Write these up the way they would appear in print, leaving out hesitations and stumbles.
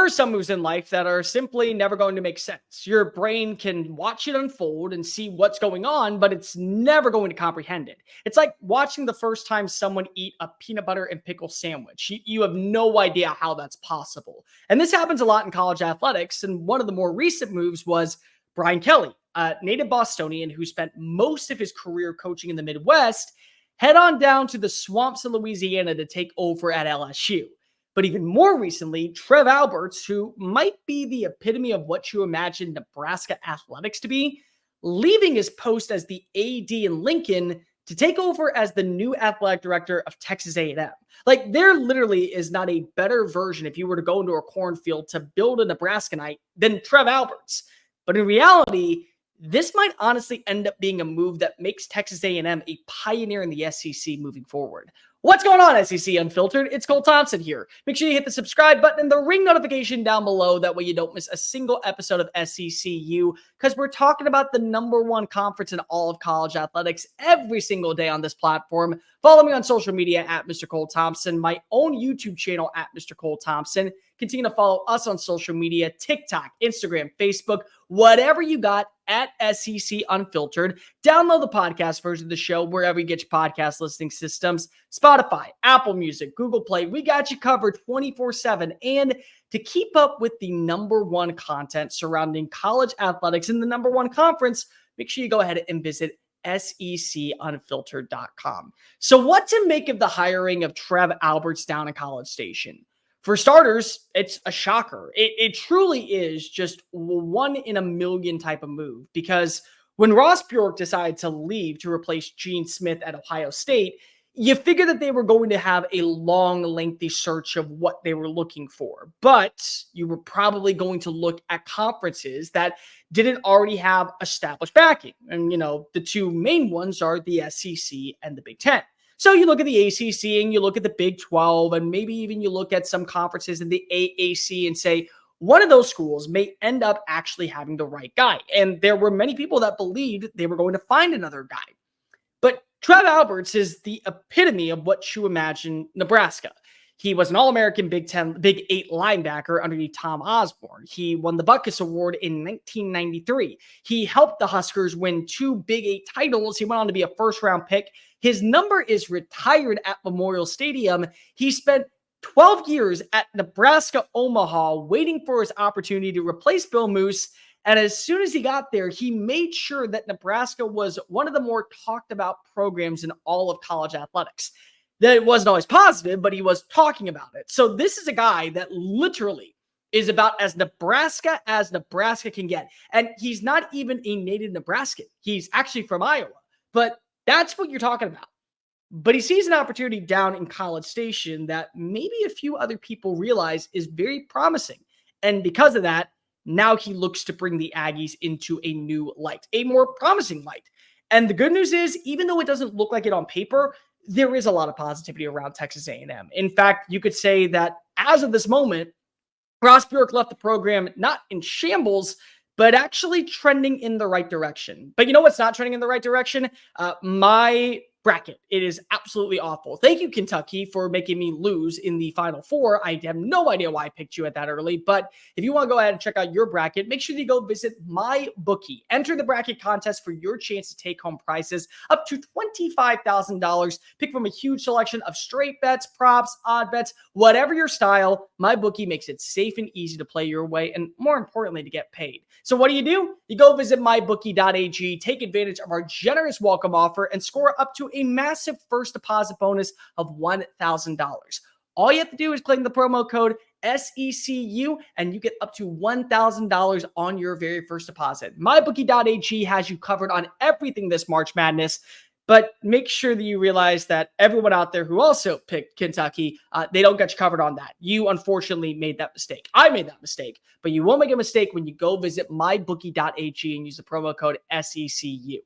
there are some moves in life that are simply never going to make sense. Your brain can watch it unfold and see what's going on, but it's never going to comprehend it. It's like watching the first time someone eat a peanut butter and pickle sandwich. You have no idea how that's possible. And this happens a lot in college athletics. And one of the more recent moves was Brian Kelly, a native Bostonian who spent most of his career coaching in the Midwest, head on down to the swamps of Louisiana to take over at LSU. But even more recently, Trev Alberts, who might be the epitome of what you imagine Nebraska athletics to be, leaving his post as the AD in Lincoln to take over as the new athletic director of Texas A&M. Like, there literally is not a better version, if you were to go into a cornfield to build a Nebraskanite, than Trev Alberts. But in reality, this might honestly end up being a move that makes Texas A&M a pioneer in the SEC moving forward. What's going on, SEC Unfiltered? It's Cole Thompson here. Make sure you hit the subscribe button and the ring notification down below. That way you don't miss a single episode of SECU, because we're talking about the #1 conference in all of college athletics every single day on this platform. Follow me on social media at Mr. Cole Thompson, my own YouTube channel at Mr. Cole Thompson. Continue to follow us on social media, TikTok, Instagram, Facebook, whatever you got at SEC Unfiltered. Download the podcast version of the show wherever you get your podcast listening systems, Spotify, Apple Music, Google Play. We got you covered 24/7. And to keep up with the #1 content surrounding college athletics in the #1 conference, make sure you go ahead and visit secunfiltered.com. So what to make of the hiring of Trev Alberts down in College Station? For starters, it's a shocker. It truly is just one in a million type of move, because when Ross Bjork decided to leave to replace Gene Smith at Ohio State, you figure that they were going to have a long, lengthy search of what they were looking for. But you were probably going to look at conferences that didn't already have established backing. And, the two main ones are the SEC and the Big Ten. So you look at the ACC and you look at the Big 12, and maybe even you look at some conferences in the AAC and say, one of those schools may end up actually having the right guy. And there were many people that believed they were going to find another guy. But Trev Alberts is the epitome of what you imagine Nebraska. He was an All-American Big 8 linebacker underneath Tom Osborne. He won the Butkus Award in 1993. He helped the Huskers win 2 Big 8 titles. He went on to be a first-round pick. His number is retired at Memorial Stadium. He spent 12 years at Nebraska Omaha waiting for his opportunity to replace Bill Moose. And as soon as he got there, he made sure that Nebraska was one of the more talked about programs in all of college athletics. That it wasn't always positive, but he was talking about it. So this is a guy that literally is about as Nebraska can get. And he's not even a native Nebraskan. He's actually from Iowa. But that's what you're talking about. But he sees an opportunity down in College Station that maybe a few other people realize is very promising. And because of that, now he looks to bring the Aggies into a new light, a more promising light. And the good news is, even though it doesn't look like it on paper, there is a lot of positivity around Texas A&M. In fact, you could say that as of this moment, Ross Bjork left the program not in shambles, but actually trending in the right direction. But you know what's not trending in the right direction? My bracket. It is absolutely awful. Thank you, Kentucky, for making me lose in the Final Four. I have no idea why I picked you at that early, but if you want to go ahead and check out your bracket, make sure you go visit MYBOOKIE. Enter the bracket contest for your chance to take home prizes up to $25,000. Pick from a huge selection of straight bets, props, odd bets, whatever your style. MYBOOKIE makes it safe and easy to play your way, and more importantly, to get paid. So what do? You go visit mybookie.ag, take advantage of our generous welcome offer, and score up to a massive first deposit bonus of $1,000. All you have to do is claim the promo code SECU, and you get up to $1,000 on your very first deposit. MyBookie.ag has you covered on everything this March Madness. But make sure that you realize that everyone out there who also picked Kentucky, they don't get you covered on that. You unfortunately made that mistake. I made that mistake. But you won't make a mistake when you go visit mybookie.ag and use the promo code SECU.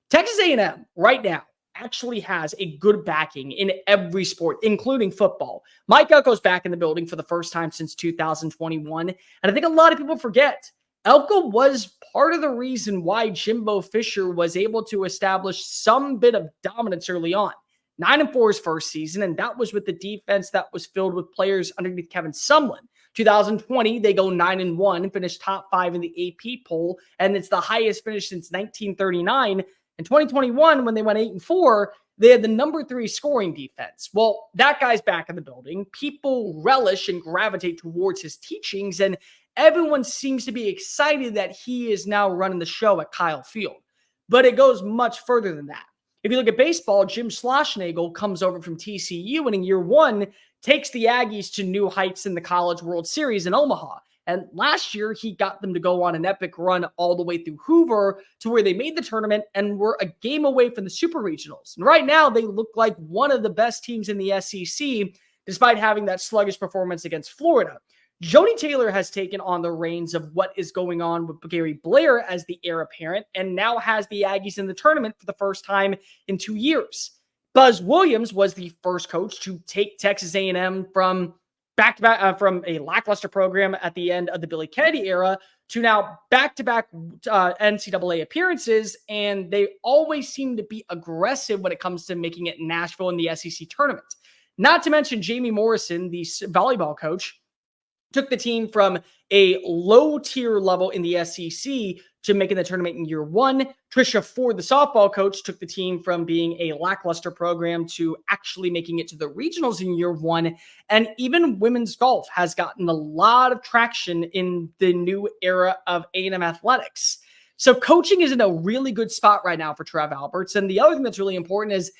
Texas A&M right now actually has a good backing in every sport, including football. Mike Elko's back in the building for the first time since 2021. And I think a lot of people forget Elko was part of the reason why Jimbo Fisher was able to establish some bit of dominance early on. 9-4 his first season, and that was with the defense that was filled with players underneath Kevin Sumlin. 2020, they go 9-1 and finish top 5 in the AP poll, and it's the highest finish since 1939. In 2021, when they went 8-4, they had the number 3 scoring defense. Well, that guy's back in the building. People relish and gravitate towards his teachings, and everyone seems to be excited that he is now running the show at Kyle Field. But it goes much further than that. If you look at baseball, Jim Schlossnagle comes over from TCU and in year 1 takes the Aggies to new heights in the College World Series in Omaha. And last year, he got them to go on an epic run all the way through Hoover to where they made the tournament and were a game away from the Super Regionals. And right now, they look like one of the best teams in the SEC, despite having that sluggish performance against Florida. Jody Taylor has taken on the reins of what is going on with Gary Blair as the heir apparent and now has the Aggies in the tournament for the first time in 2 years. Buzz Williams was the first coach to take Texas A&M from back-to-back from a lackluster program at the end of the Billy Kennedy era to now back-to-back NCAA appearances, and they always seem to be aggressive when it comes to making it Nashville in the SEC tournament. Not to mention Jamie Morrison, the volleyball coach, took the team from a low-tier level in the SEC to making the tournament in year 1. Tricia Ford, the softball coach, took the team from being a lackluster program to actually making it to the regionals in year 1. And even women's golf has gotten a lot of traction in the new era of A&M athletics. So coaching is in a really good spot right now for Trev Alberts. And the other thing that's really important is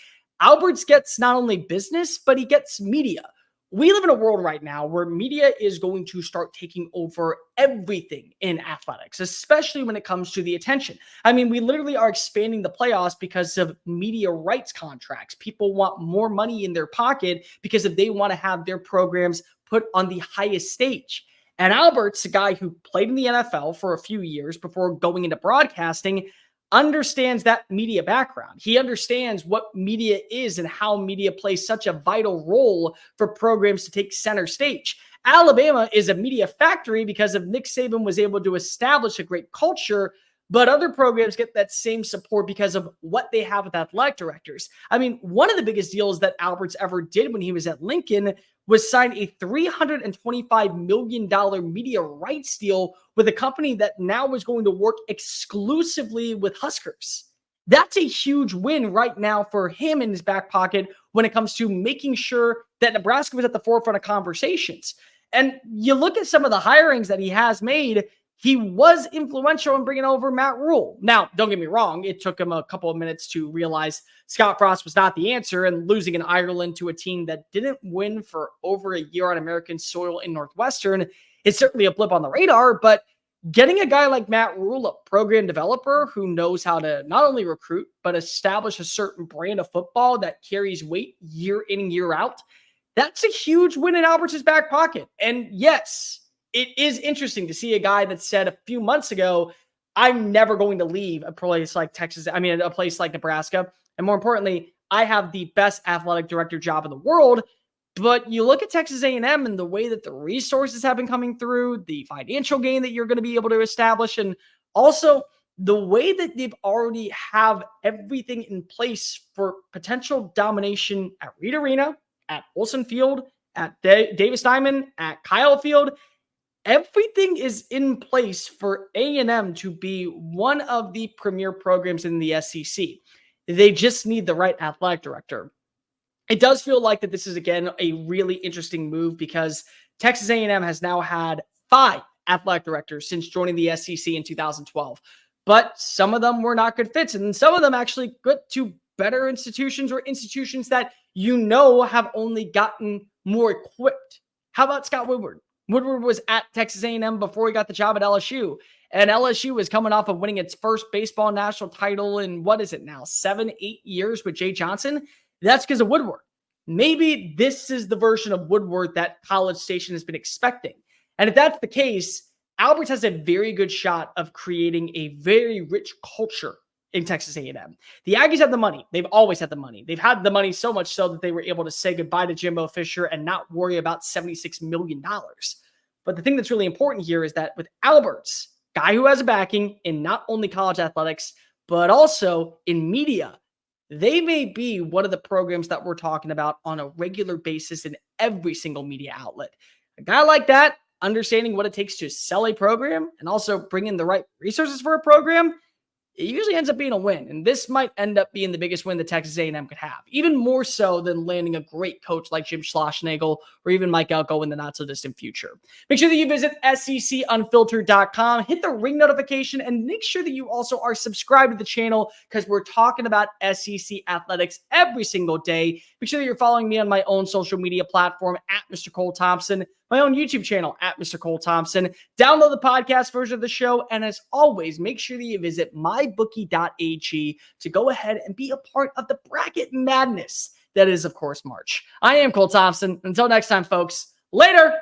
Alberts gets not only business, but he gets media. We live in a world right now where media is going to start taking over everything in athletics, especially when it comes to the attention. I mean, we literally are expanding the playoffs because of media rights contracts. People want more money in their pocket because if they want to have their programs put on the highest stage. And Alberts, a guy who played in the NFL for a few years before going into broadcasting, understands that media background. He understands what media is and how media plays such a vital role for programs to take center stage. Alabama is a media factory because of Nick Saban was able to establish a great culture, but other programs get that same support because of what they have with athletic directors. I mean, one of the biggest deals that Alberts ever did when he was at Lincoln was sign a $325 million media rights deal with a company that now is going to work exclusively with Huskers. That's a huge win right now for him in his back pocket when it comes to making sure that Nebraska was at the forefront of conversations. And you look at some of the hirings that he has made, he was influential in bringing over Matt Rule. Now, don't get me wrong, it took him a couple of minutes to realize Scott Frost was not the answer, and losing in Ireland to a team that didn't win for over a year on American soil in Northwestern is certainly a blip on the radar, but getting a guy like Matt Rule, a program developer who knows how to not only recruit, but establish a certain brand of football that carries weight year in and year out, that's a huge win in Alberts' back pocket. And yes, it is interesting to see a guy that said a few months ago, I'm never going to leave a place like a place like Nebraska. And more importantly, I have the best athletic director job in the world. But you look at Texas A&M and the way that the resources have been coming through, the financial gain that you're going to be able to establish, and also the way that they've already have everything in place for potential domination at Reed Arena, at Olsen Field, at Davis Diamond, at Kyle Field. Everything is in place for A&M to be one of the premier programs in the SEC. They just need the right athletic director. It does feel like that this is, again, a really interesting move because Texas A&M has now had 5 athletic directors since joining the SEC in 2012. But some of them were not good fits, and some of them actually went to better institutions or institutions that have only gotten more equipped. How about Scott Woodward? Woodward was at Texas A&M before he got the job at LSU. And LSU was coming off of winning its first baseball national title in, 7-8 years with Jay Johnson. That's because of Woodward. Maybe this is the version of Woodward that College Station has been expecting. And if that's the case, Alberts has a very good shot of creating a very rich culture in Texas A&M. The Aggies have the money. They've always had the money. They've had the money so much so that they were able to say goodbye to Jimbo Fisher and not worry about $76 million. But the thing that's really important here is that with Alberts, guy who has a backing in not only college athletics, but also in media, they may be one of the programs that we're talking about on a regular basis in every single media outlet. A guy like that understanding what it takes to sell a program and also bring in the right resources for a program, it usually ends up being a win. And this might end up being the biggest win that Texas A&M could have, even more so than landing a great coach like Jim Schlossnagle or even Mike Elko in the not so distant future. Make sure that you visit SECUnfiltered.com, hit the ring notification, and make sure that you also are subscribed to the channel because we're talking about SEC athletics every single day. Make sure that you're following me on my own social media platform at Mr. Cole Thompson, my own YouTube channel at Mr. Cole Thompson. Download the podcast version of the show. And as always, make sure that you visit mybookie.ag to go ahead and be a part of the bracket madness that is, of course, March. I am Cole Thompson. Until next time, folks, later.